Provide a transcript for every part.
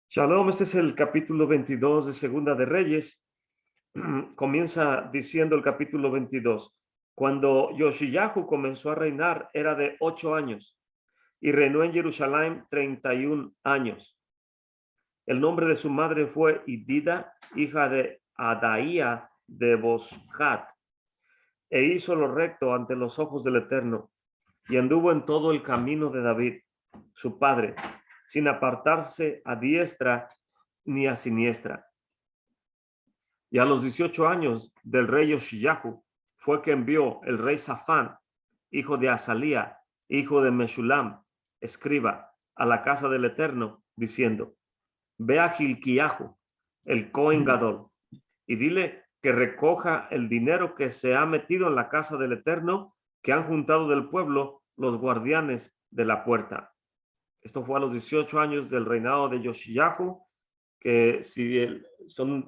Shalom, este es el capítulo 22 de Segunda de Reyes. Comienza diciendo el capítulo 22. Cuando Yoshiyahu comenzó a reinar era de 8 años y reinó en Jerusalén 31 años. El nombre de su madre fue Idida, hija de Adaía de Boscat, e hizo lo recto ante los ojos del Eterno y anduvo en todo el camino de David, su padre, sin apartarse a diestra ni a siniestra. Y a los 18 años del rey Yoshiyahu fue que envió el rey Safán, hijo de Azalía, hijo de Meshulam, escriba, a la casa del Eterno, diciendo: ve a Gilquiyahu, el Cohen Gadol, y dile que recoja el dinero que se ha metido en la casa del Eterno, que han juntado del pueblo los guardianes de la puerta. Esto fue a los 18 años del reinado de Yoshiyahu, que si son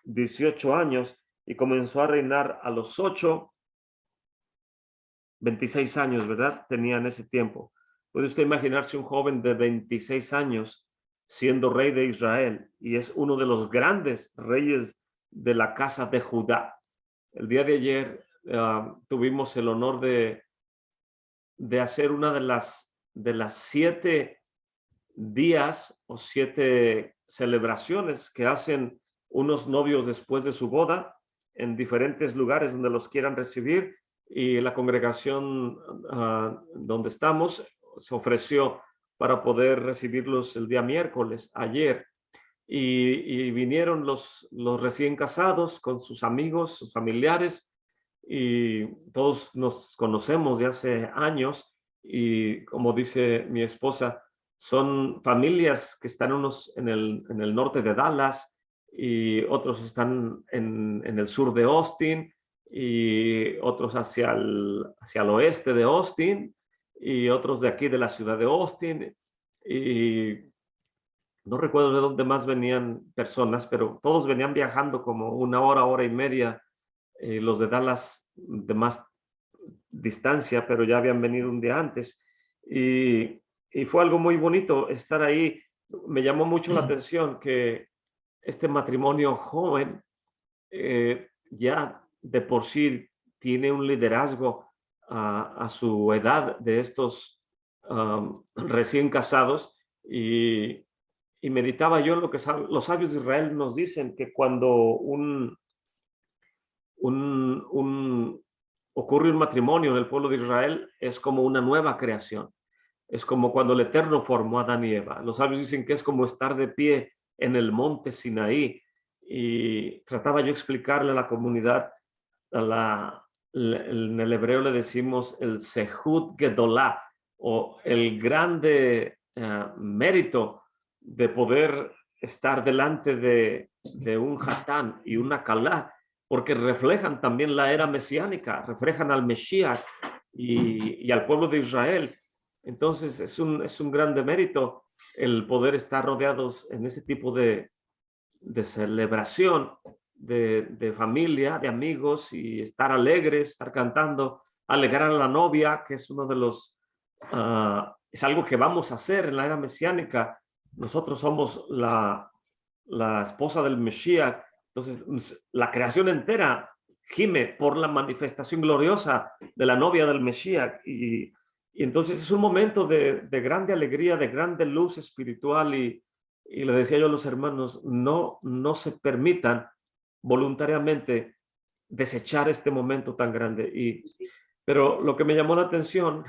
18 años, y comenzó a reinar a los 26 años, ¿verdad? Tenía en ese tiempo. ¿Puede usted imaginarse un joven de 26 años siendo rey de Israel? Y es uno de los grandes reyes de la casa de Judá. El día de ayer tuvimos el honor de hacer una de las 7 días o 7 celebraciones que hacen unos novios después de su boda en diferentes lugares donde los quieran recibir, y la congregación donde estamos se ofreció para poder recibirlos el día miércoles, ayer, y vinieron los recién casados con sus amigos, sus familiares, y todos nos conocemos de hace años, y como dice mi esposa, son familias que están unos en el norte de Dallas y otros están en el sur de Austin y otros hacia el oeste de Austin y otros de aquí de la ciudad de Austin, y no recuerdo de dónde más venían personas, pero todos venían viajando como una hora, hora y media. Los de Dallas de más distancia, pero ya habían venido un día antes, y fue algo muy bonito estar ahí. Me llamó mucho la atención que este matrimonio joven ya de por sí tiene un liderazgo a su edad de estos recién casados, y meditaba yo lo que los sabios de Israel nos dicen, que cuando ocurre un matrimonio en el pueblo de Israel, es como una nueva creación. Es como cuando el Eterno formó a Adán y Eva. Los sabios dicen que es como estar de pie en el monte Sinaí. Y trataba yo explicarle a la comunidad, en el hebreo le decimos el Sehut Gedolá, o el grande mérito de poder estar delante de un Hatán y una Kalá, porque reflejan también la era mesiánica, reflejan al Mesías y al pueblo de Israel. Entonces es un grande mérito el poder estar rodeados en este tipo de celebración, de familia, de amigos, y estar alegres, estar cantando, alegrar a la novia, que es uno de los, es algo que vamos a hacer en la era mesiánica. Nosotros somos la esposa del Mesías. Entonces la creación entera gime por la manifestación gloriosa de la novia del Mesías, y entonces es un momento de grande alegría, de grande luz espiritual, y le decía yo a los hermanos: no se permitan voluntariamente desechar este momento tan grande. Pero lo que me llamó la atención,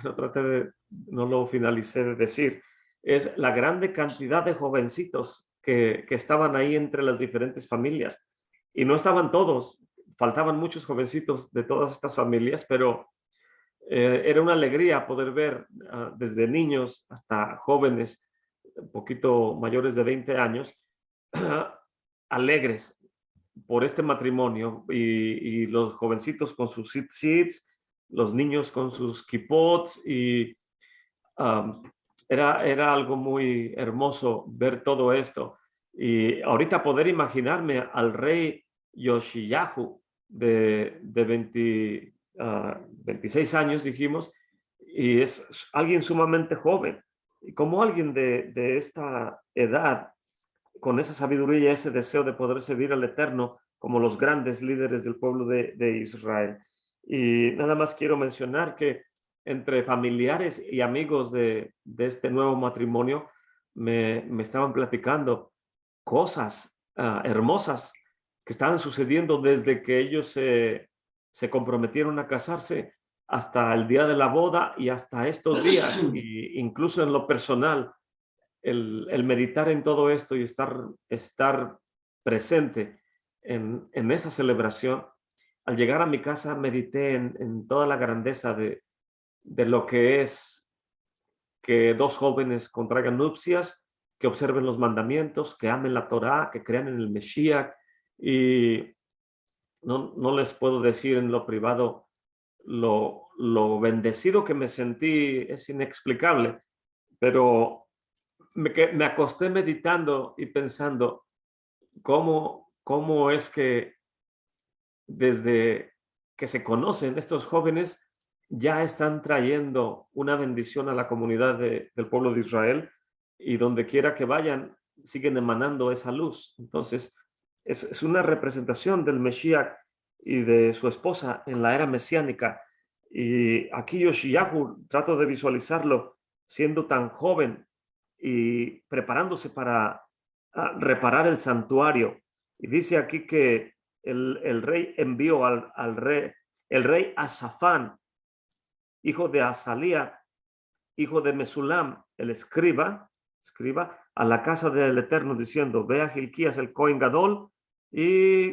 no lo finalicé de decir, es la grande cantidad de jovencitos que estaban ahí entre las diferentes familias. Y no estaban todos, faltaban muchos jovencitos de todas estas familias, pero era una alegría poder ver desde niños hasta jóvenes un poquito mayores de 20 años, alegres por este matrimonio, y los jovencitos con sus tzitzits, los niños con sus kipots, y era algo muy hermoso ver todo esto. Y ahorita poder imaginarme al rey Yoshiyahu de 26 años, dijimos, y es alguien sumamente joven. Y como alguien de esta edad con esa sabiduría y ese deseo de poder servir al Eterno como los grandes líderes del pueblo de Israel. Y nada más quiero mencionar que entre familiares y amigos de este nuevo matrimonio me estaban platicando cosas hermosas que estaban sucediendo desde que ellos se comprometieron a casarse hasta el día de la boda y hasta estos días. Y incluso en lo personal, el meditar en todo esto y estar presente en esa celebración. Al llegar a mi casa medité en toda la grandeza de lo que es que dos jóvenes contraigan nupcias, que observen los mandamientos, que amen la Torá, que crean en el Mesías. Y no les puedo decir en lo privado lo bendecido que me sentí, es inexplicable, pero me acosté meditando y pensando cómo es que desde que se conocen estos jóvenes ya están trayendo una bendición a la comunidad del pueblo de Israel, y donde quiera que vayan siguen emanando esa luz. Entonces es una representación del Mesías y de su esposa en la era mesiánica. Y aquí Yoshiyahu trato de visualizarlo siendo tan joven y preparándose para reparar el santuario. Y dice aquí que el rey envió el rey Asafán, hijo de Asalía, hijo de Mesulam, el escriba, a la casa del Eterno, diciendo: ve a Gilquías el Cohen Gadol y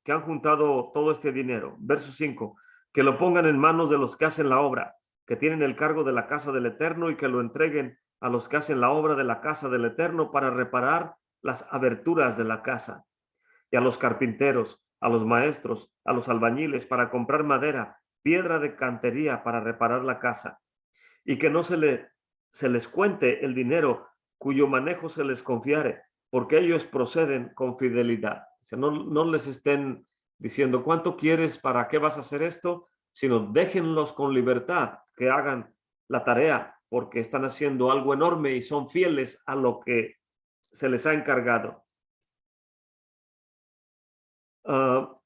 que han juntado todo este dinero. Verso 5, que lo pongan en manos de los que hacen la obra, que tienen el cargo de la casa del Eterno, y que lo entreguen a los que hacen la obra de la casa del Eterno para reparar las aberturas de la casa, y a los carpinteros, a los maestros, a los albañiles para comprar madera, piedra de cantería para reparar la casa, y que no se les cuente el dinero cuyo manejo se les confiare, porque ellos proceden con fidelidad. O sea, no les estén diciendo cuánto quieres, para qué vas a hacer esto, sino déjenlos con libertad, que hagan la tarea, porque están haciendo algo enorme y son fieles a lo que se les ha encargado.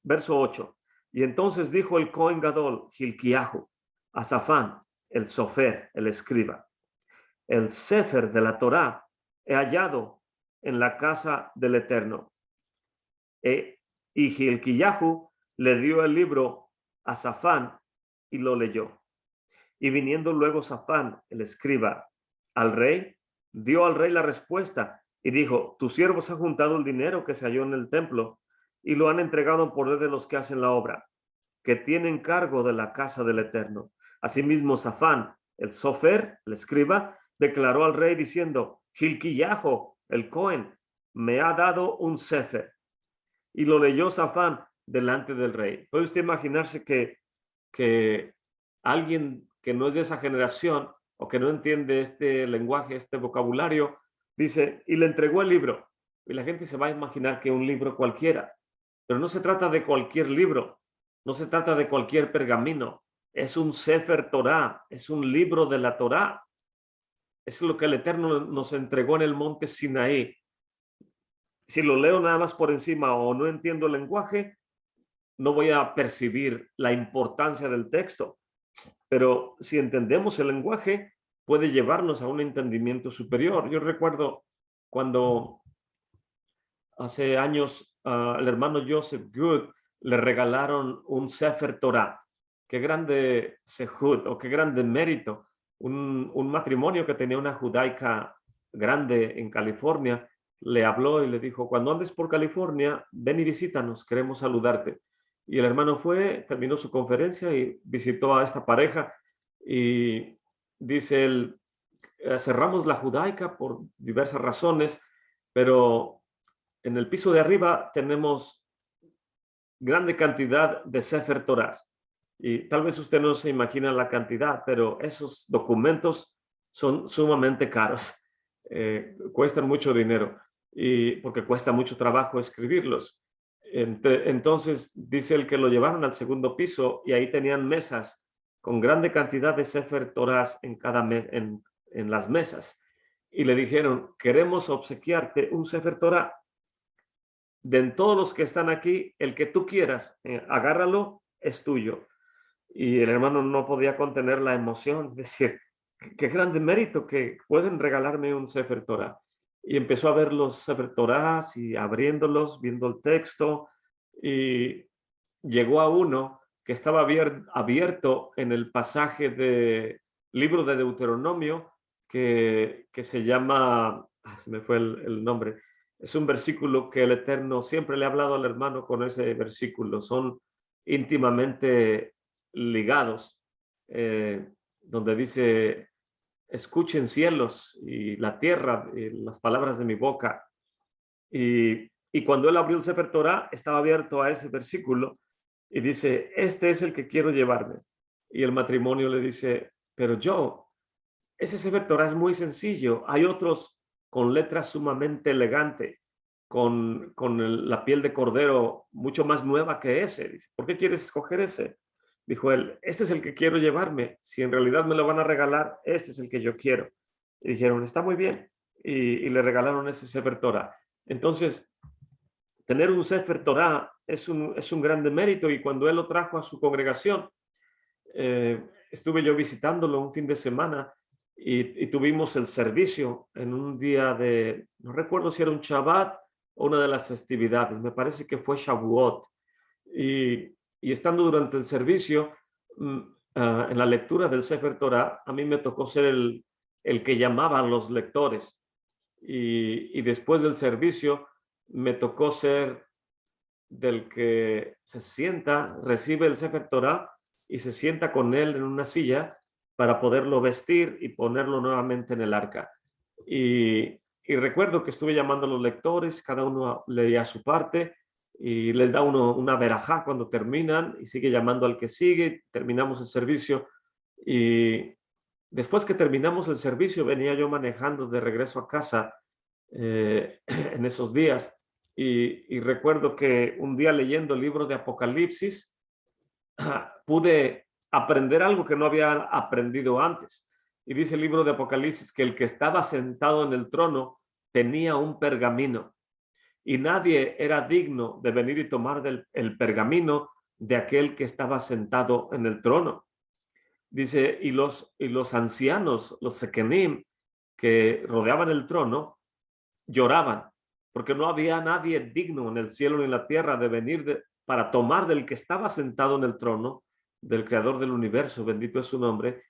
Verso 8. Y entonces dijo el Cohen Gadol, Gilquiahu, a Safán, el sofer, el escriba: el sefer de la Torá he hallado en la casa del Eterno. Y Gilquiahu le dio el libro a Safán y lo leyó. Y viniendo luego Safán, el escriba, al rey, dio al rey la respuesta y dijo: tus siervos han juntado el dinero que se halló en el templo y lo han entregado en poder de los que hacen la obra, que tienen cargo de la casa del Eterno. Asimismo, Safán, el sofer, el escriba, declaró al rey diciendo: Gilquiahu, el Cohen, me ha dado un sefer. Y lo leyó Safán delante del rey. ¿Puede usted imaginarse que alguien que no es de esa generación o que no entiende este lenguaje, este vocabulario, dice: y le entregó el libro? Y la gente se va a imaginar que un libro cualquiera, pero no se trata de cualquier libro, no se trata de cualquier pergamino, es un Sefer Torah, es un libro de la Torah. Es lo que el Eterno nos entregó en el monte Sinaí. Si lo leo nada más por encima o no entiendo el lenguaje, no voy a percibir la importancia del texto. Pero si entendemos el lenguaje, puede llevarnos a un entendimiento superior. Yo recuerdo cuando hace años el hermano Joseph Good le regalaron un Sefer Torah. Qué grande sehut, o qué grande mérito. Un matrimonio que tenía una judaica grande en California le habló y le dijo: cuando andes por California, ven y visítanos, queremos saludarte. Y el hermano fue, terminó su conferencia y visitó a esta pareja, y dice él: cerramos la judaica por diversas razones, pero en el piso de arriba tenemos grande cantidad de Sefer Torahs. Y tal vez usted no se imagina la cantidad, pero esos documentos son sumamente caros. Cuestan mucho dinero, y porque cuesta mucho trabajo escribirlos. Entonces dice el que lo llevaron al segundo piso y ahí tenían mesas con grande cantidad de Sefer Torahs en cada mes, en las mesas. y le dijeron, queremos obsequiarte un Sefer Torah. De en todos los que están aquí, el que tú quieras, agárralo, es tuyo. Y el hermano no podía contener la emoción, decir, qué grande mérito que pueden regalarme un Sefer Torah. Y empezó a ver los Sefer Torahs y abriéndolos, viendo el texto, y llegó a uno que estaba abierto en el pasaje de libro de Deuteronomio que se llama, se me fue el nombre, es un versículo que el Eterno siempre le ha hablado al hermano con ese versículo, son íntimamente ligados, donde dice, escuchen cielos y la tierra, y las palabras de mi boca. Y cuando él abrió el Sefer Torah, estaba abierto a ese versículo y dice, este es el que quiero llevarme. Y el matrimonio le dice, pero yo, ese Sefer Torah es muy sencillo. Hay otros con letras sumamente elegante, con la piel de cordero mucho más nueva que ese. Dice, ¿por qué quieres escoger ese? Dijo él, este es el que quiero llevarme. Si en realidad me lo van a regalar, este es el que yo quiero. Y dijeron, está muy bien. Y le regalaron ese Sefer Torah. Entonces, tener un Sefer Torah es un grande mérito, y cuando él lo trajo a su congregación, estuve yo visitándolo un fin de semana y tuvimos el servicio en un día de, no recuerdo si era un Shabbat o una de las festividades, me parece que fue Shavuot, y estando durante el servicio, en la lectura del Sefer Torah, a mí me tocó ser el que llamaba a los lectores, y después del servicio me tocó ser del que se sienta, recibe el Sefer Torah y se sienta con él en una silla para poderlo vestir y ponerlo nuevamente en el arca. Y recuerdo que estuve llamando a los lectores, cada uno leía su parte y les da uno una verajá cuando terminan, y sigue llamando al que sigue, terminamos el servicio. Y después que terminamos el servicio, venía yo manejando de regreso a casa en esos días, y recuerdo que un día leyendo el libro de Apocalipsis pude aprender algo que no había aprendido antes. Y dice el libro de Apocalipsis que el que estaba sentado en el trono tenía un pergamino, y nadie era digno de venir y tomar el pergamino de aquel que estaba sentado en el trono. Dice, y los ancianos, los sekenim, que rodeaban el trono, lloraban, porque no había nadie digno en el cielo ni en la tierra de venir para tomar del que estaba sentado en el trono, del creador del universo, bendito es su nombre,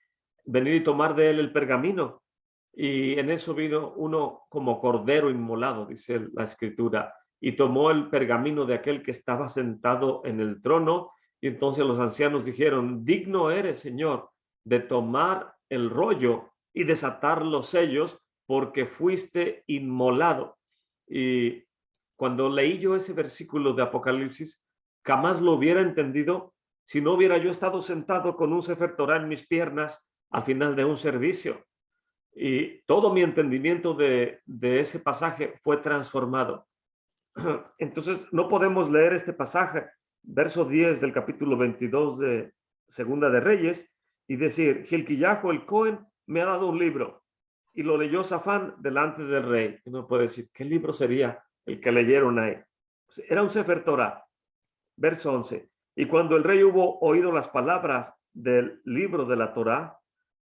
venir y tomar de él el pergamino. Y en eso vino uno como cordero inmolado, dice la escritura, y tomó el pergamino de aquel que estaba sentado en el trono. Y entonces los ancianos dijeron, digno eres, Señor, de tomar el rollo y desatar los sellos, porque fuiste inmolado. Y cuando leí yo ese versículo de Apocalipsis, jamás lo hubiera entendido si no hubiera yo estado sentado con un Sefer Torah en mis piernas al final de un servicio. Y todo mi entendimiento de ese pasaje fue transformado. Entonces, no podemos leer este pasaje, verso 10 del capítulo 22 de Segunda de Reyes, y decir, Hilkiyahu el Cohen me ha dado un libro, y lo leyó Safán delante del rey. Y uno puede decir, ¿qué libro sería el que leyeron ahí? Pues era un Sefer Torah. Verso 11. Y cuando el rey hubo oído las palabras del libro de la Torah,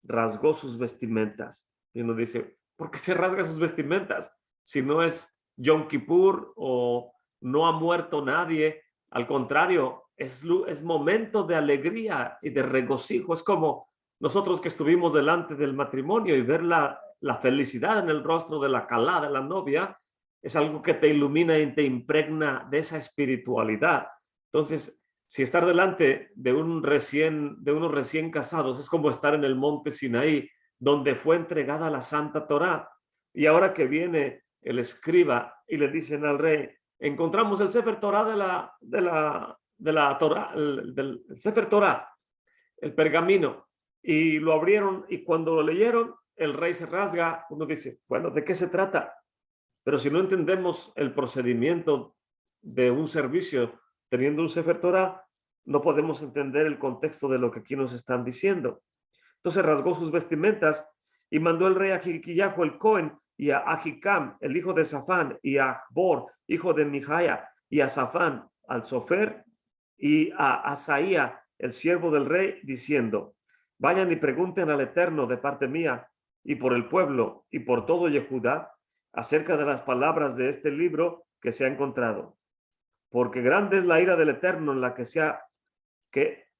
rasgó sus vestimentas. Y uno dice, ¿por qué se rasga sus vestimentas? Si no es Yom Kippur o no ha muerto nadie. Al contrario, es momento de alegría y de regocijo. Es como nosotros que estuvimos delante del matrimonio y ver la felicidad en el rostro de la calá, de la novia, es algo que te ilumina y te impregna de esa espiritualidad. Entonces, si estar delante de unos recién casados es como estar en el monte Sinaí, donde fue entregada la Santa Torá, y ahora que viene el escriba y le dicen al rey, encontramos el Sefer Torá de la Torá, del Sefer Torá, el pergamino, y lo abrieron, y cuando lo leyeron, el rey se rasga. Uno dice, bueno, ¿de qué se trata? Pero si no entendemos el procedimiento de un servicio teniendo un Sefer Torah, no podemos entender el contexto de lo que aquí nos están diciendo. Entonces rasgó sus vestimentas y mandó el rey a Hilkiyahu el Cohen y a Ahicam, el hijo de Safán, y a Achbor, hijo de Mijaia, y a Safán, al Sofer, y a Asaía, el siervo del rey, diciendo: vayan y pregunten al Eterno de parte mía y por el pueblo y por todo Yehudá acerca de las palabras de este libro que se ha encontrado. Porque grande es la ira del Eterno, en la que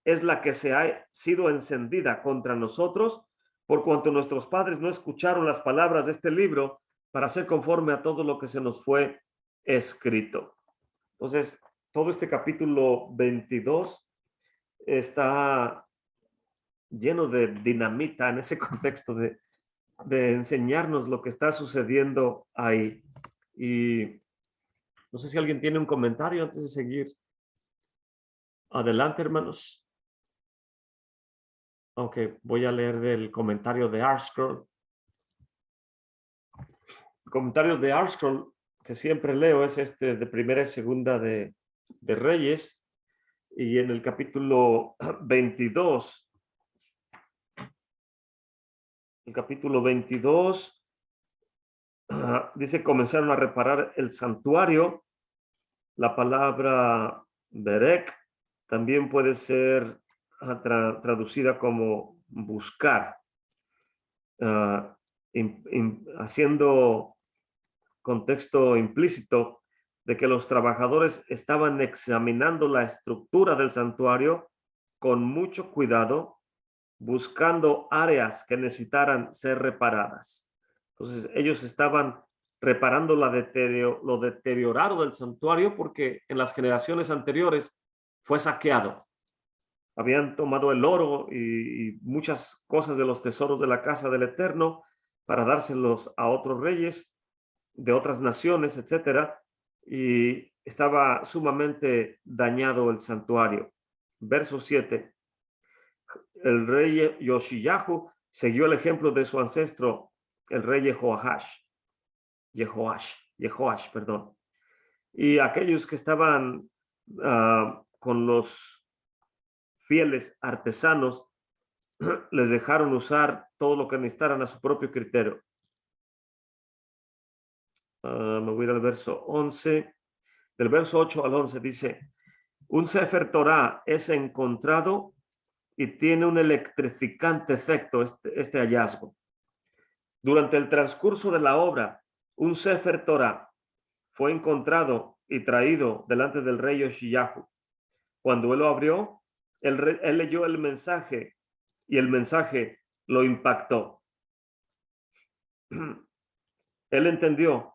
es la que se ha sido encendida contra nosotros, por cuanto nuestros padres no escucharon las palabras de este libro para hacer conforme a todo lo que se nos fue escrito. Entonces, todo este capítulo 22 está lleno de dinamita en ese contexto de enseñarnos lo que está sucediendo ahí. Y no sé si alguien tiene un comentario antes de seguir adelante, hermanos. Ok, voy a leer del comentario de ArtScroll. El comentario de ArtScroll que siempre leo es este de Primera y Segunda de Reyes, y en el capítulo 22, dice: comenzaron a reparar el santuario. La palabra berek también puede ser traducida como buscar, haciendo contexto implícito de que los trabajadores estaban examinando la estructura del santuario con mucho cuidado, buscando áreas que necesitaran ser reparadas. Entonces ellos estaban reparando lo deteriorado del santuario, porque en las generaciones anteriores fue saqueado. Habían tomado el oro y muchas cosas de los tesoros de la casa del Eterno para dárselos a otros reyes de otras naciones, etcétera, y estaba sumamente dañado el santuario. Verso 7. El rey Yoshiyahu siguió el ejemplo de su ancestro, el rey Jehoash, perdón. Y aquellos que estaban con los fieles artesanos les dejaron usar todo lo que necesitaran a su propio criterio. Me voy a ir al verso 11. Del verso 8 al 11 dice: un Sefer Torah es encontrado y tiene un electrificante efecto este hallazgo. Durante el transcurso de la obra, un Sefer Torah fue encontrado y traído delante del rey Yoshiyahu. Cuando él lo abrió, él leyó el mensaje y el mensaje lo impactó. Él entendió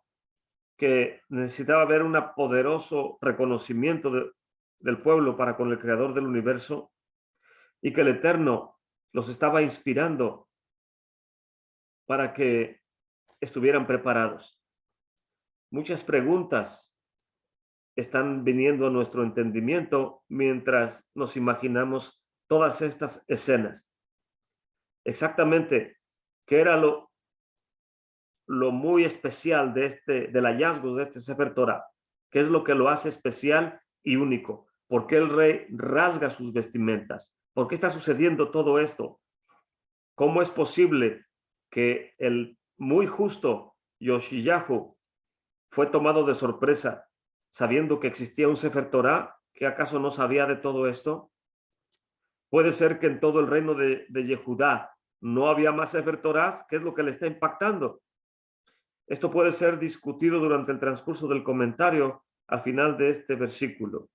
que necesitaba haber un poderoso reconocimiento del pueblo para con el creador del universo, y que el Eterno los estaba inspirando para que estuvieran preparados. Muchas preguntas están viniendo a nuestro entendimiento mientras nos imaginamos todas estas escenas. Exactamente, ¿qué era lo muy especial del hallazgo de este Sefer Torah? ¿Qué es lo que lo hace especial y único? ¿Por qué el rey rasga sus vestimentas? ¿Por qué está sucediendo todo esto? ¿Cómo es posible que el muy justo Yoshiyahu fue tomado de sorpresa sabiendo que existía un Sefer Torah? ¿Que acaso no sabía de todo esto? Puede ser que en todo el reino de Yehudá no había más Sefer Torahs. ¿Qué es lo que le está impactando? Esto puede ser discutido durante el transcurso del comentario al final de este versículo.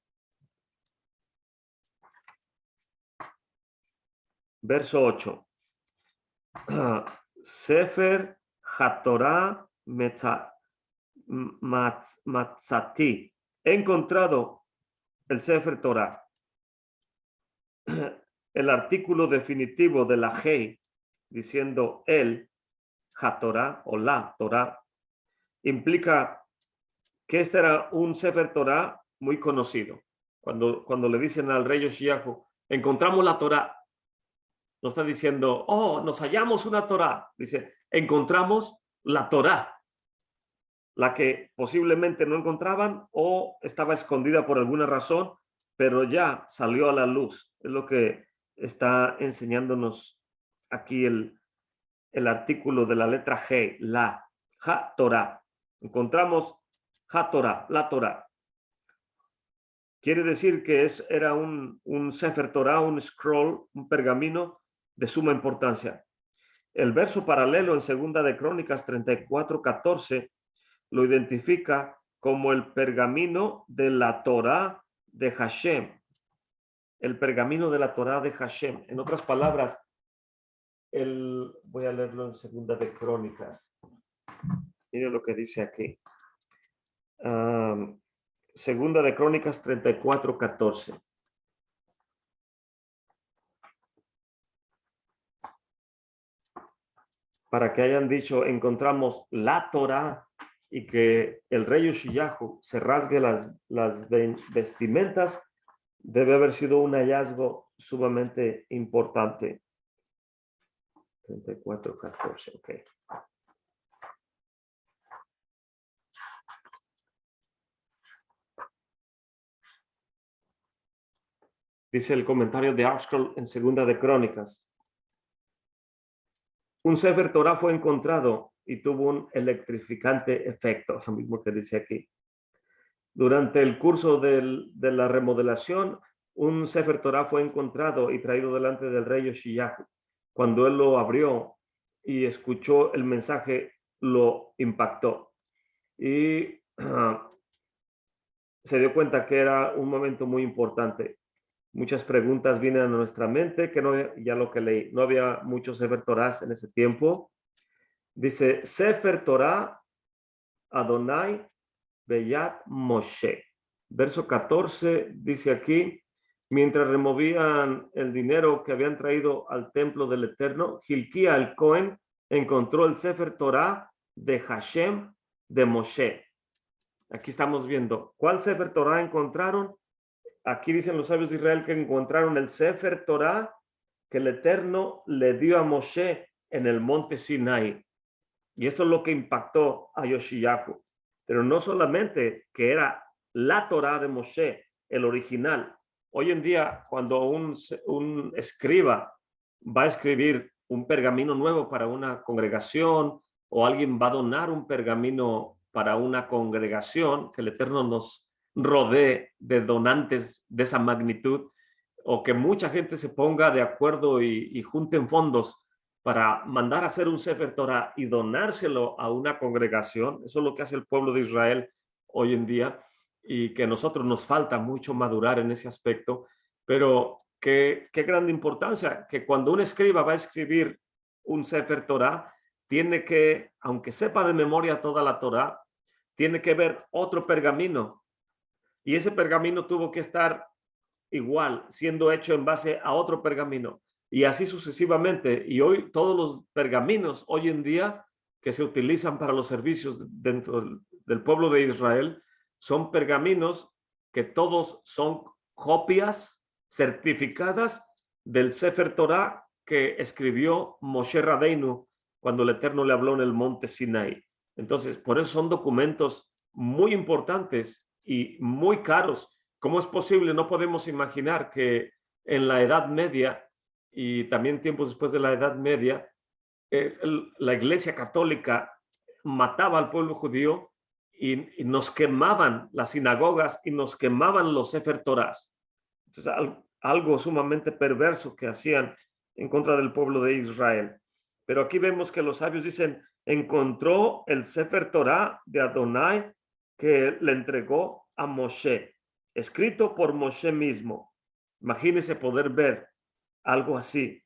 Verso 8. Sefer HaTorah Matzati. He encontrado el Sefer Torah. El artículo definitivo de la Hei, diciendo el HaTorah o la Torah, implica que este era un Sefer Torah muy conocido. Cuando le dicen al rey Yoshiyahu: encontramos la Torah, no está diciendo: oh, nos hallamos una Torah. Dice: encontramos la Torah, la que posiblemente no encontraban o estaba escondida por alguna razón, pero ya salió a la luz. Es lo que está enseñándonos aquí el artículo de la letra G, la Ha-Torah. Encontramos Ha-Torah, la Torah. Quiere decir que era un Sefer Torah, un scroll, un pergamino de suma importancia. El verso paralelo en Segunda de Crónicas 34:14 lo identifica como el pergamino de la Torah de Hashem. El pergamino de la Torah de Hashem. En otras palabras, voy a leerlo en Segunda de Crónicas. Miren lo que dice aquí. Segunda de Crónicas 34:14. Para que hayan dicho, encontramos la Torah y que el rey Yoshiyahu se rasgue las vestimentas, debe haber sido un hallazgo sumamente importante. 34:14, ok. Dice el comentario de ArtScroll en Segunda de Crónicas. Un Sefer Torah fue encontrado y tuvo un electrificante efecto, lo mismo que dice aquí. Durante el curso de la remodelación, un Sefer Torah fue encontrado y traído delante del rey Yoshiyahu. Cuando él lo abrió y escuchó el mensaje, lo impactó. Y se dio cuenta que era un momento muy importante. Muchas preguntas vienen a nuestra mente, que no, ya lo que leí, no había muchos Sefer Torahs en ese tiempo. Dice, Sefer Torah Adonai Beyat Moshe. Verso 14 dice aquí, mientras removían el dinero que habían traído al templo del Eterno, Hilquía el Cohen encontró el Sefer Torah de Hashem de Moshe. Aquí estamos viendo, ¿cuál Sefer Torah encontraron? Aquí dicen los sabios de Israel que encontraron el Sefer Torah que el Eterno le dio a Moshe en el monte Sinai. Y esto es lo que impactó a Yoshiyahu. Pero no solamente que era la Torah de Moshe, el original. Hoy en día, cuando un escriba va a escribir un pergamino nuevo para una congregación o alguien va a donar un pergamino para una congregación, que el Eterno nos rodee de donantes de esa magnitud, o que mucha gente se ponga de acuerdo y junten fondos para mandar a hacer un Sefer Torah y donárselo a una congregación. Eso es lo que hace el pueblo de Israel hoy en día, y que a nosotros nos falta mucho madurar en ese aspecto, pero qué grande importancia que cuando un escriba va a escribir un Sefer Torah, tiene que, aunque sepa de memoria toda la Torah, tiene que ver otro pergamino, y ese pergamino tuvo que estar igual, siendo hecho en base a otro pergamino, y así sucesivamente. Y hoy todos los pergaminos hoy en día que se utilizan para los servicios dentro del pueblo de Israel son pergaminos que todos son copias certificadas del Sefer Torah que escribió Moshe Rabbeinu cuando el Eterno le habló en el monte Sinai. Entonces, por eso son documentos muy importantes y muy caros. ¿Cómo es posible? No podemos imaginar que en la Edad Media y también tiempos después de la Edad Media, la Iglesia Católica mataba al pueblo judío y nos quemaban las sinagogas y nos quemaban los Sefer Torahs. Entonces, algo sumamente perverso que hacían en contra del pueblo de Israel. Pero aquí vemos que los sabios dicen, encontró el Sefer Torah de Adonai que le entregó a Moshe, escrito por Moshe mismo. Imagínense poder ver algo así.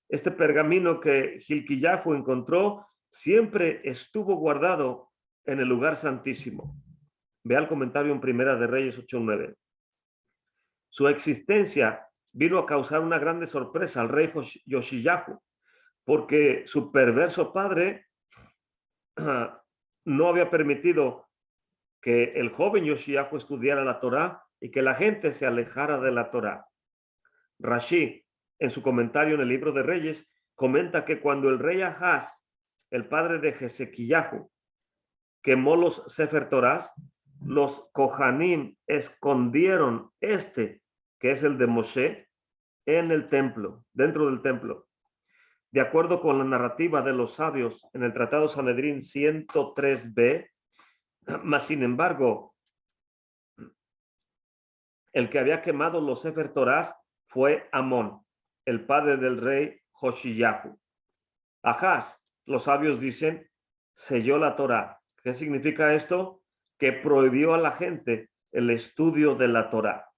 Este pergamino que Hilkiyahu encontró siempre estuvo guardado en el lugar santísimo. Vea el comentario en Primera de Reyes 8:9. Su existencia vino a causar una grande sorpresa al rey Yoshiyahu, porque su perverso padre no había permitido que el joven Yoshiyahu estudiara la Torá y que la gente se alejara de la Torá. Rashi, en su comentario en el libro de Reyes, comenta que cuando el rey Ahaz, el padre de Hezequiyahu, quemó los Sefer Torás, los Kohanim escondieron que es el de Moshe, en el templo, dentro del templo. De acuerdo con la narrativa de los sabios en el Tratado Sanedrín 103b, mas sin embargo, el que había quemado los Sefer Torás fue Amón, el padre del rey Joshiyahu. Ahaz, los sabios dicen, selló la Torá. ¿Qué significa esto? Que prohibió a la gente el estudio de la Torá.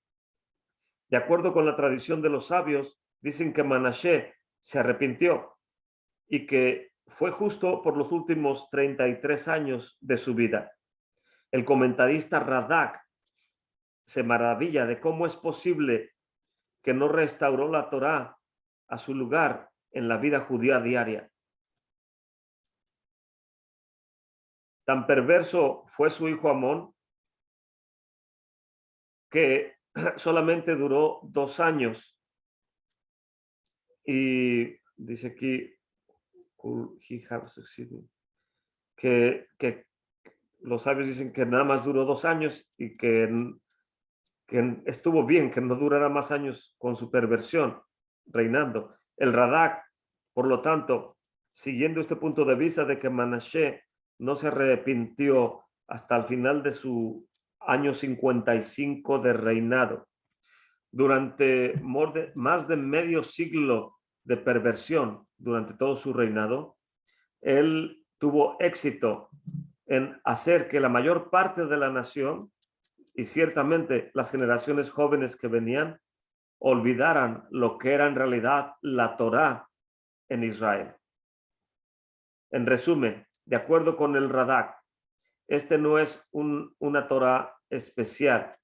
De acuerdo con la tradición de los sabios, dicen que Manashe se arrepintió y que fue justo por los últimos 33 años de su vida. El comentarista Radak se maravilla de cómo es posible que no restauró la Torá a su lugar en la vida judía diaria. Tan perverso fue su hijo Amón que solamente duró 2 años. Y dice aquí que los sabios dicen que nada más duró 2 años y que estuvo bien que no durara más años con su perversión reinando. El Radak, por lo tanto, siguiendo este punto de vista de que Manashe no se arrepintió hasta el final de su año 55 de reinado, durante más de medio siglo de perversión durante todo su reinado, él tuvo éxito en hacer que la mayor parte de la nación y ciertamente las generaciones jóvenes que venían olvidaran lo que era en realidad la Torá en Israel. En resumen, de acuerdo con el Radak, este no es una Torá especial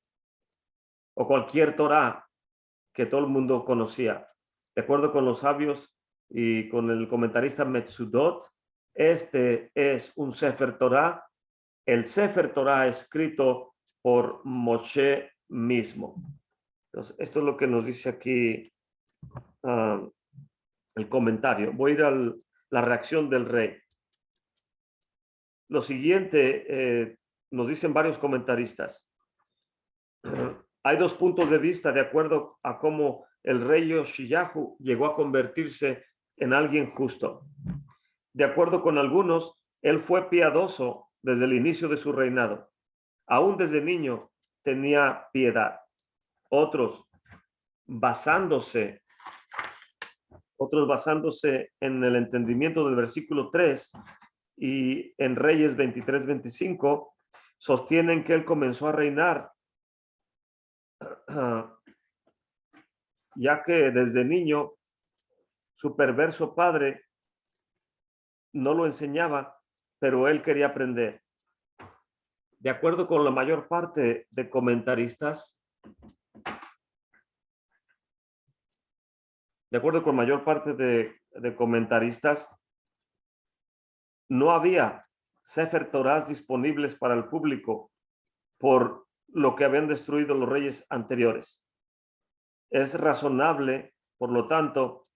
o cualquier Torá que todo el mundo conocía. De acuerdo con los sabios y con el comentarista Metsudot, este es un Sefer Torá, el Sefer Torá escrito por Moshe mismo. Entonces, esto es lo que nos dice aquí el comentario. Voy a ir a la reacción del rey. Lo siguiente nos dicen varios comentaristas. Hay 2 puntos de vista de acuerdo a cómo el rey Yoshiyahu llegó a convertirse en alguien justo. De acuerdo con algunos, él fue piadoso desde el inicio de su reinado. Aún desde niño tenía piedad. Otros basándose en el entendimiento del versículo 3 y en Reyes 23-25, sostienen que él comenzó a reinar ya que desde niño su perverso padre no lo enseñaba, pero él quería aprender. De acuerdo con la mayor parte de comentaristas, no había Sefer Torás disponibles para el público por lo que habían destruido los reyes anteriores. Es razonable, por lo tanto,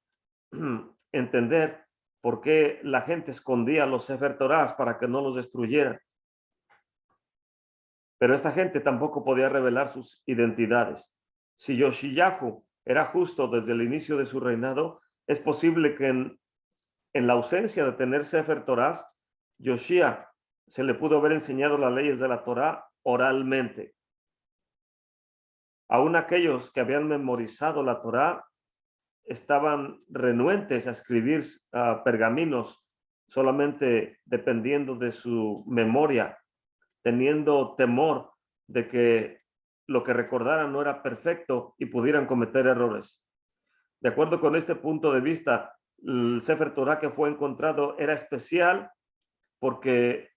entender por qué la gente escondía los Sefer Torás para que no los destruyeran. Pero esta gente tampoco podía revelar sus identidades. Si Yoshiyahu era justo desde el inicio de su reinado, es posible que en la ausencia de tener Sefer Torás, Yoshia se le pudo haber enseñado las leyes de la Torá oralmente. Aún aquellos que habían memorizado la Torá estaban renuentes a escribir pergaminos solamente dependiendo de su memoria, teniendo temor de que lo que recordaran no era perfecto y pudieran cometer errores. De acuerdo con este punto de vista, el Sefer Torah que fue encontrado era especial porque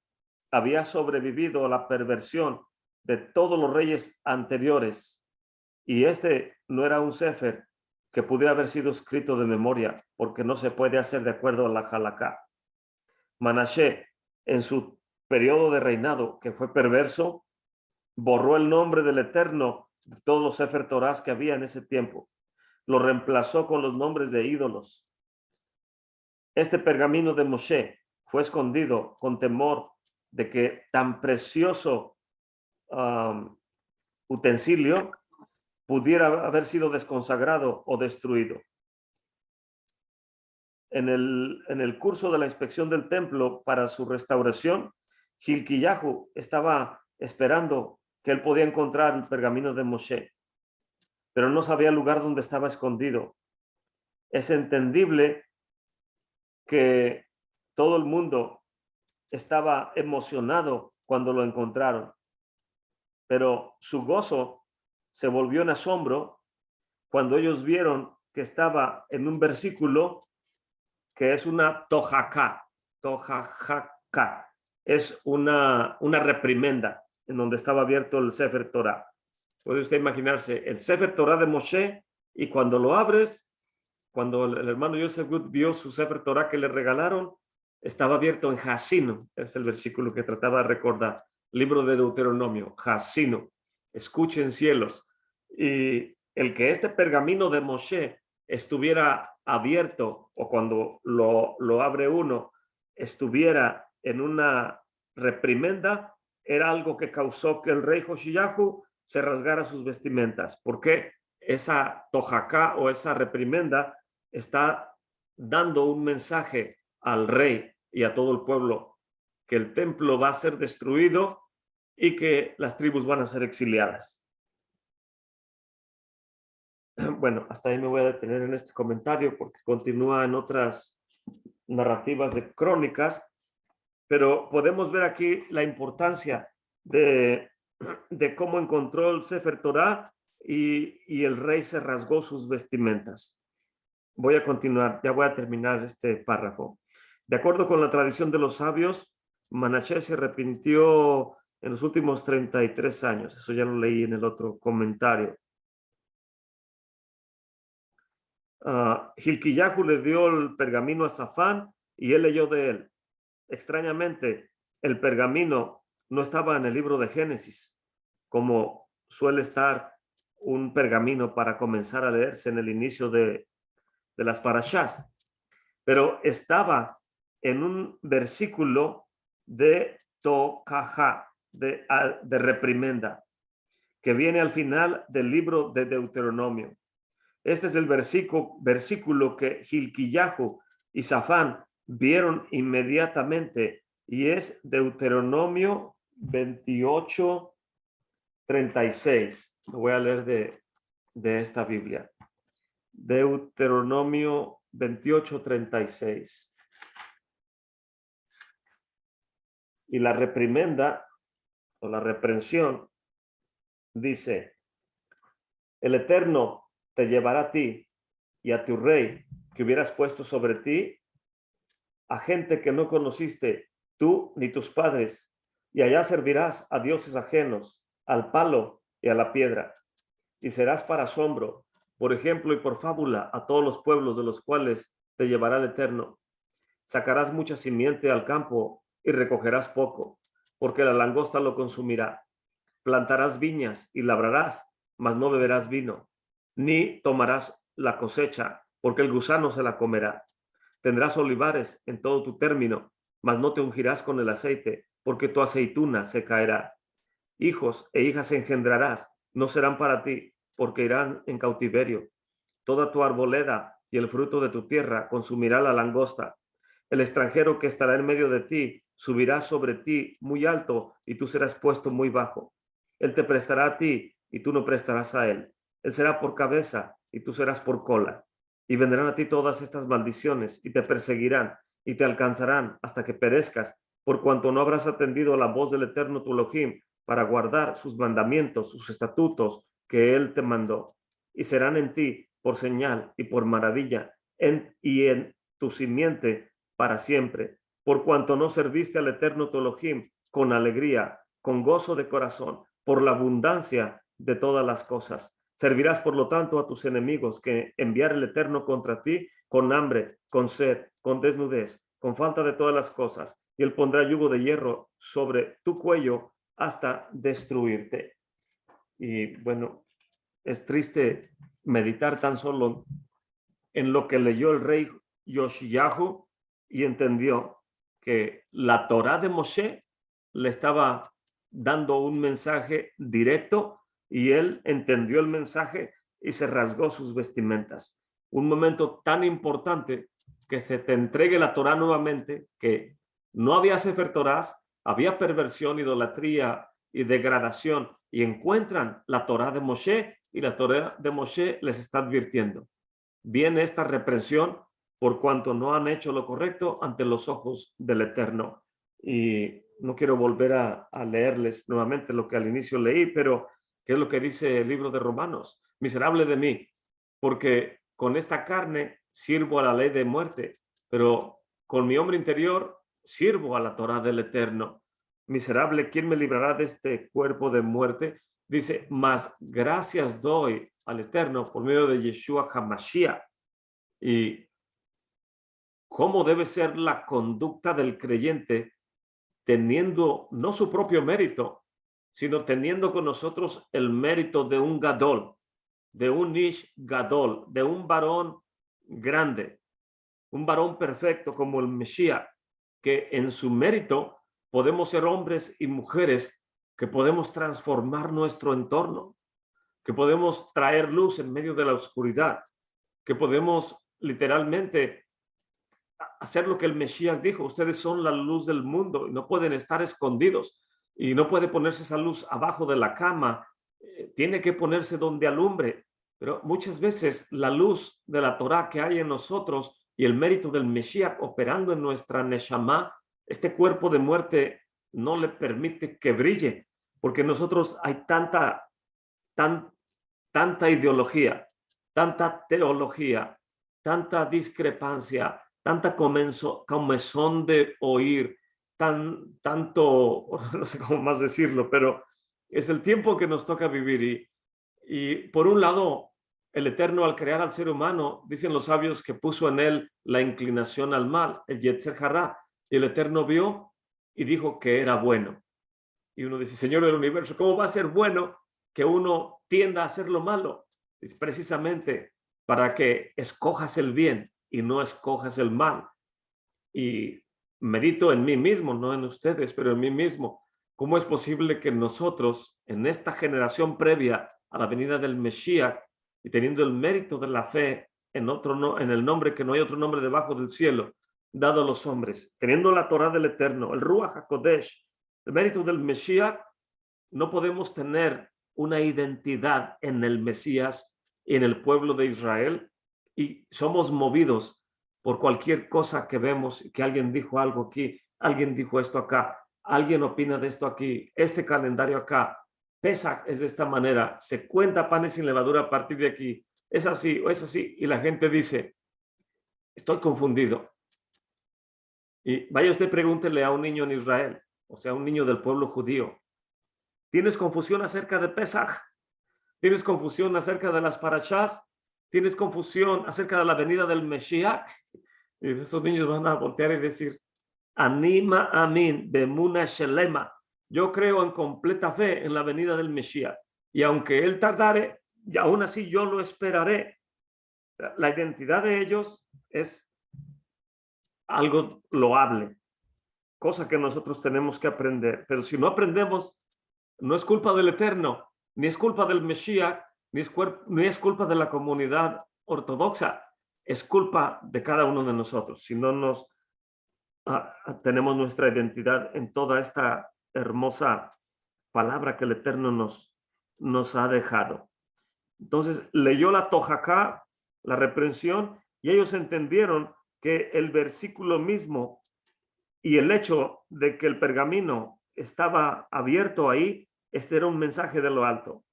había sobrevivido a la perversión de todos los reyes anteriores. Y este no era un Sefer que pudiera haber sido escrito de memoria, porque no se puede hacer de acuerdo a la Halakha. Manashe, en su periodo de reinado, que fue perverso, borró el nombre del Eterno de todos los Sefer Torás que había en ese tiempo. Lo reemplazó con los nombres de ídolos. Este pergamino de Moshe fue escondido con temor de que tan precioso utensilio pudiera haber sido desconsagrado o destruido. en el curso de la inspección del templo para su restauración, Hilkiyahu estaba esperando que él podía encontrar el pergamino de Moshe, pero no sabía el lugar donde estaba escondido. Es entendible que todo el mundo estaba emocionado cuando lo encontraron, pero su gozo se volvió en asombro cuando ellos vieron que estaba en un versículo que es una tojaca. Tojaca es una reprimenda en donde estaba abierto el Sefer Torah. Puede usted imaginarse el Sefer Torah de Moshe, y cuando lo abres, cuando el hermano Yosef Good vio su Sefer Torah que le regalaron, estaba abierto en Jacino. Es el versículo que trataba de recordar. Libro de Deuteronomio, Jacino. Escuchen cielos. Y el que este pergamino de Moshe estuviera abierto, o cuando lo abre uno, estuviera en una reprimenda, era algo que causó que el rey Joshiyahu se rasgara sus vestimentas. ¿Por qué? Esa tojacá o esa reprimenda está dando un mensaje al rey y a todo el pueblo que el templo va a ser destruido y que las tribus van a ser exiliadas. Bueno, hasta ahí me voy a detener en este comentario porque continúa en otras narrativas de crónicas, pero podemos ver aquí la importancia de cómo encontró el Sefer Torah y el rey se rasgó sus vestimentas. Voy a continuar, ya voy a terminar este párrafo. De acuerdo con la tradición de los sabios, Manashe se arrepintió en los últimos 33 años. Eso ya lo leí en el otro comentario. Hilkiyahu le dio el pergamino a Safán y él leyó de él. Extrañamente, el pergamino no estaba en el libro de Génesis, como suele estar un pergamino para comenzar a leerse en el inicio de las parashás, pero estaba en un versículo de tocaja, de reprimenda, que viene al final del libro de Deuteronomio. Este es el versículo que Hilkiyahu y Safán vieron inmediatamente, y es Deuteronomio 28:36. Lo voy a leer de esta Biblia. Deuteronomio 28:36. Y la reprimenda o la reprensión dice: el Eterno te llevará a ti y a tu rey que hubieras puesto sobre ti, a gente que no conociste tú ni tus padres, y allá servirás a dioses ajenos, al palo y a la piedra, y serás para asombro, por ejemplo y por fábula, a todos los pueblos de los cuales te llevará el Eterno. Sacarás mucha simiente al campo y recogerás poco, porque la langosta lo consumirá. Plantarás viñas y labrarás, mas no beberás vino, ni tomarás la cosecha, porque el gusano se la comerá. Tendrás olivares en todo tu término, mas no te ungirás con el aceite, porque tu aceituna se caerá. Hijos e hijas engendrarás, no serán para ti, porque irán en cautiverio. Toda tu arboleda y el fruto de tu tierra consumirá la langosta. El extranjero que estará en medio de ti subirá sobre ti muy alto, y tú serás puesto muy bajo. Él te prestará a ti y tú no prestarás a él. Él será por cabeza y tú serás por cola. Y vendrán a ti todas estas maldiciones y te perseguirán y te alcanzarán hasta que perezcas, por cuanto no habrás atendido a la voz del Eterno tu Elohim para guardar sus mandamientos, sus estatutos que él te mandó. Y serán en ti por señal y por maravilla, y en tu simiente para siempre, por cuanto no serviste al Eterno tu Elohim con alegría, con gozo de corazón, por la abundancia de todas las cosas. Servirás, por lo tanto, a tus enemigos que enviar el Eterno contra ti con hambre, con sed, con desnudez, con falta de todas las cosas, y él pondrá yugo de hierro sobre tu cuello hasta destruirte. Y bueno, es triste meditar tan solo en lo que leyó el rey Yoshiyahu y entendió que la Torá de Moshe le estaba dando un mensaje directo, y él entendió el mensaje y se rasgó sus vestimentas. Un momento tan importante que se te entregue la Torá nuevamente, que no había Sefer Torás, había perversión, idolatría y degradación, y encuentran la Torá de Moshe, y la Torá de Moshe les está advirtiendo. Viene esta reprensión por cuanto no han hecho lo correcto ante los ojos del Eterno. Y no quiero volver a leerles nuevamente lo que al inicio leí, pero ¿qué es lo que dice el libro de Romanos? Miserable de mí, porque con esta carne sirvo a la ley de muerte, pero con mi hombre interior sirvo a la Torá del Eterno. Miserable, ¿quién me librará de este cuerpo de muerte? Dice, mas gracias doy al Eterno por medio de Yeshua HaMashiach. Y cómo debe ser la conducta del creyente teniendo no su propio mérito, sino teniendo con nosotros el mérito de un gadol, de un ish gadol, de un varón grande, un varón perfecto como el Mesías, que en su mérito podemos ser hombres y mujeres que podemos transformar nuestro entorno, que podemos traer luz en medio de la oscuridad, que podemos literalmente hacer lo que el Mesías dijo: ustedes son la luz del mundo y no pueden estar escondidos, y no puede ponerse esa luz abajo de la cama, tiene que ponerse donde alumbre. Pero muchas veces la luz de la Torá que hay en nosotros y el mérito del Mesías operando en nuestra Neshama, este cuerpo de muerte no le permite que brille, porque nosotros hay tanta ideología, tanta teología, tanta discrepancia, tanta comezón de oír, tanto, no sé cómo más decirlo, pero es el tiempo que nos toca vivir. Y por un lado, el Eterno, al crear al ser humano, dicen los sabios que puso en él la inclinación al mal, el Yetzer Hará, y el Eterno vio y dijo que era bueno. Y uno dice: Señor del universo, ¿cómo va a ser bueno que uno tienda a hacer lo malo? Es precisamente para que escojas el bien y no escojas el mal. Y medito en mí mismo, no en ustedes, pero en mí mismo. ¿Cómo es posible que nosotros, en esta generación previa a la venida del Mesías, y teniendo el mérito de la fe en el nombre que no hay otro nombre debajo del cielo, dado a los hombres, teniendo la Torá del Eterno, el Ruach HaKodesh, el mérito del Mesías, no podemos tener una identidad en el Mesías y en el pueblo de Israel, y somos movidos por cualquier cosa que vemos, que alguien dijo algo aquí, alguien dijo esto acá, alguien opina de esto aquí, este calendario acá, Pesach es de esta manera, se cuenta panes sin levadura a partir de aquí, es así o es así, y la gente dice: estoy confundido. Y vaya usted, pregúntele a un niño en Israel, o sea, un niño del pueblo judío: ¿tienes confusión acerca de Pesach? ¿Tienes confusión acerca de las parashás? ¿Tienes confusión acerca de la venida del Mesías? Y esos niños van a voltear y decir: Anima amin bemuna shelema. Yo creo en completa fe en la venida del Mesías, y aunque él tardare, y aún así yo lo esperaré. La identidad de ellos es algo loable, cosa que nosotros tenemos que aprender. Pero si no aprendemos, no es culpa del Eterno, ni es culpa del Mesías, ni es culpa de la comunidad ortodoxa, es culpa de cada uno de nosotros. Si no nos tenemos nuestra identidad en toda esta hermosa palabra que el Eterno nos ha dejado. Entonces leyó la Tojacá, la reprensión, y ellos entendieron que el versículo mismo y el hecho de que el pergamino estaba abierto ahí, este era un mensaje de lo alto.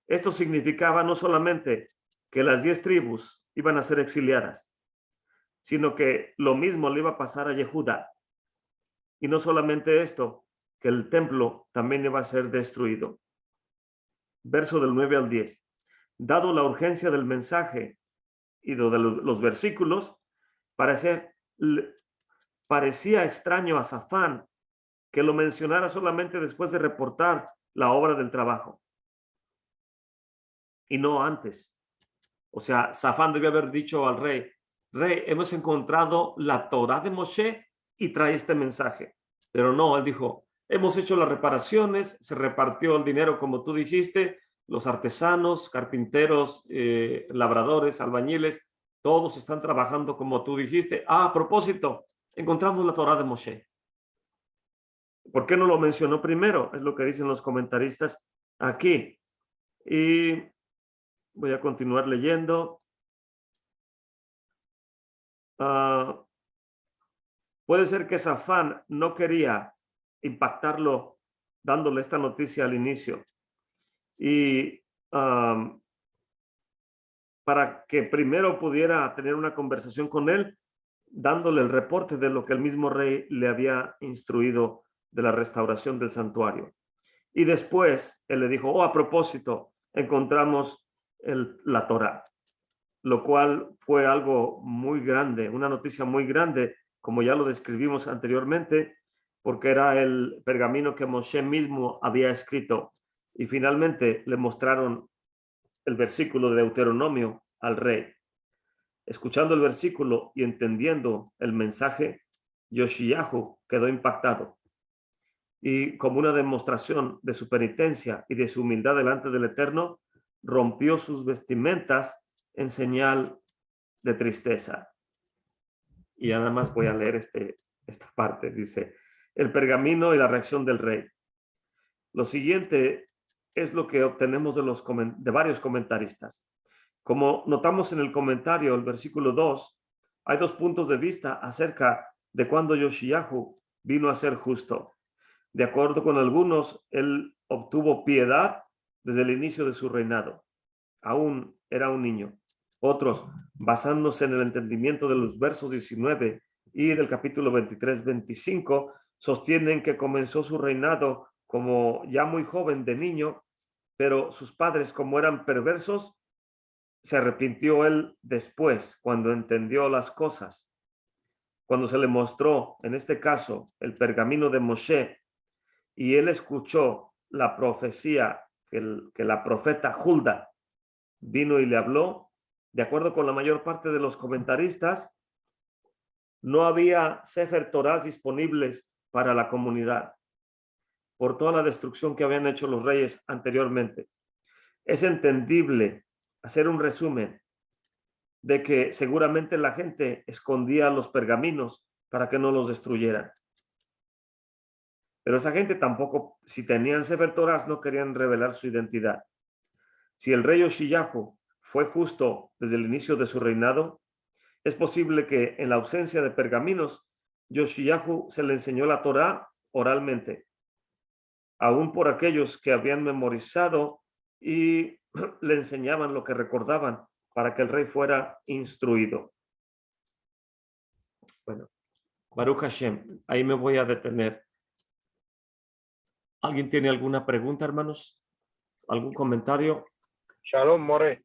Esto significaba no solamente que las 10 tribus iban a ser exiliadas, sino que lo mismo le iba a pasar a Yehuda. Y no solamente esto, que el templo también iba a ser destruido. Verso del 9 al 10. Dado la urgencia del mensaje y de los versículos, parecía extraño a Safán que lo mencionara solamente después de reportar la obra del trabajo y no antes. O sea, Safán debió haber dicho al rey: rey, hemos encontrado la Torá de Moshe y trae este mensaje. Pero no, él dijo: hemos hecho las reparaciones, se repartió el dinero como tú dijiste, los artesanos, carpinteros, labradores, albañiles, Todos están trabajando como tú dijiste. Ah, a propósito, encontramos la Torá de Moshe. ¿Por qué no lo mencionó primero? Es lo que dicen los comentaristas aquí. Y voy a continuar leyendo. Puede ser que Safán no quería impactarlo dándole esta noticia al inicio. Y para que primero pudiera tener una conversación con él, dándole el reporte de lo que el mismo rey le había instruido de la restauración del santuario. Y después él le dijo, oh, a propósito, encontramos la Torá, lo cual fue algo muy grande, una noticia muy grande, como ya lo describimos anteriormente, porque era el pergamino que Moshe mismo había escrito. Y finalmente le mostraron el versículo de Deuteronomio al rey. Escuchando el versículo y entendiendo el mensaje, Yoshiyahu quedó impactado. Y como una demostración de su penitencia y de su humildad delante del Eterno, rompió sus vestimentas en señal de tristeza. Y además voy a leer esta parte. Dice, el pergamino y la reacción del rey. Lo siguiente es lo que obtenemos de varios comentaristas. Como notamos en el comentario, el versículo 2, hay dos puntos de vista acerca de cuándo Yoshiyahu vino a ser justo. De acuerdo con algunos, él obtuvo piedad desde el inicio de su reinado. Aún era un niño. Otros, basándose en el entendimiento de los versos 19 y del capítulo 23-25, sostienen que comenzó su reinado como ya muy joven de niño, pero sus padres, como eran perversos, se arrepintió él después, cuando entendió las cosas. Cuando se le mostró, en este caso, el pergamino de Moshe, y él escuchó la profecía que la profeta Hulda vino y le habló, de acuerdo con la mayor parte de los comentaristas, no había Sefer Torás disponibles para la comunidad por toda la destrucción que habían hecho los reyes anteriormente. Es entendible hacer un resumen de que seguramente la gente escondía los pergaminos para que no los destruyeran. Pero esa gente tampoco, si tenían Sefer Torás, no querían revelar su identidad. Si el rey Yoshiyahu fue justo desde el inicio de su reinado, es posible que en la ausencia de pergaminos, Yoshiyahu se le enseñó la Torá oralmente, aún por aquellos que habían memorizado y le enseñaban lo que recordaban para que el rey fuera instruido. Bueno, Baruch Hashem, ahí me voy a detener. ¿Alguien tiene alguna pregunta, hermanos? ¿Algún comentario? Shalom, More.